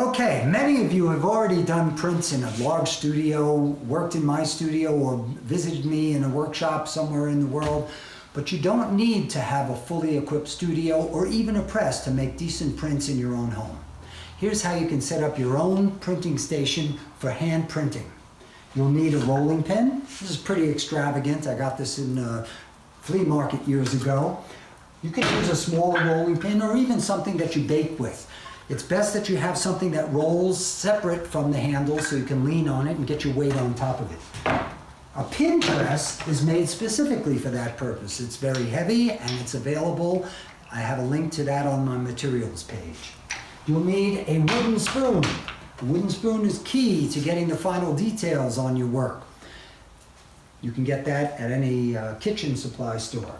Okay, many of you have already done prints in a large studio, worked in my studio, or visited me in a workshop somewhere in the world, but you don't need to have a fully equipped studio or even a press to make decent prints in your own home. Here's how you can set up your own printing station for hand printing. You'll need a rolling pin. This is pretty extravagant. I got this in a flea market years ago. You can use a smaller rolling pin or even something that you bake with. It's best that you have something that rolls separate from the handle so you can lean on it and get your weight on top of it. A pin press is made specifically for that purpose. It's very heavy and it's available. I have a link to that on my materials page. You'll need a wooden spoon. A wooden spoon is key to getting the final details on your work. You can get that at any kitchen supply store.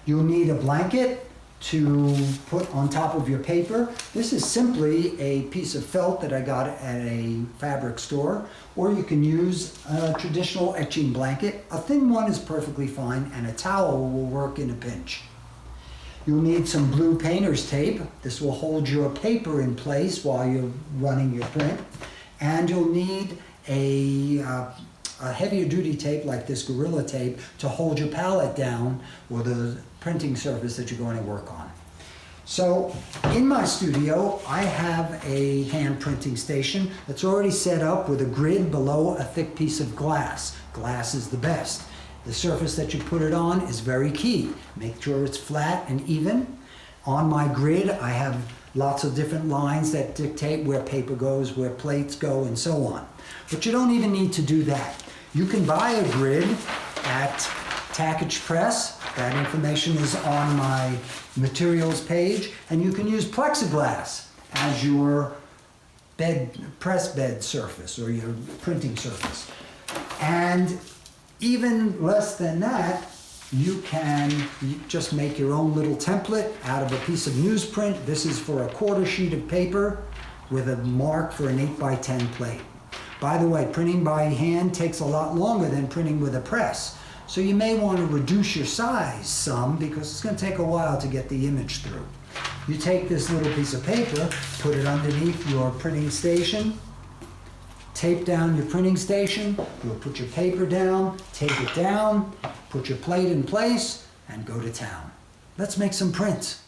You'll need a blanket to put on top of your paper. This is simply a piece of felt that I got at a fabric store, or you can use a traditional etching blanket. A thin one is perfectly fine, and a towel will work in a pinch. You'll need some blue painter's tape. This will hold your paper in place while you're running your print. And you'll need a heavier duty tape like this Gorilla Tape to hold your palette down or the printing surface that you're going to work on. So in my studio, I have a hand printing station that's already set up with a grid below a thick piece of glass. Glass is the best. The surface that you put it on is very key. Make sure it's flat and even. On my grid, I have lots of different lines that dictate where paper goes, where plates go, and so on. But you don't even need to do that. You can buy a grid at Tackage Press. That information is on my materials page. And you can use plexiglass as your press bed surface or your printing surface. And even less than that, you can just make your own little template out of a piece of newsprint. This is for a quarter sheet of paper with a mark for an 8x10 plate. By the way, printing by hand takes a lot longer than printing with a press. So you may want to reduce your size some because it's going to take a while to get the image through. You take this little piece of paper, put it underneath your printing station, tape down your printing station, you'll put your paper down, tape it down, put your plate in place, and go to town. Let's make some prints.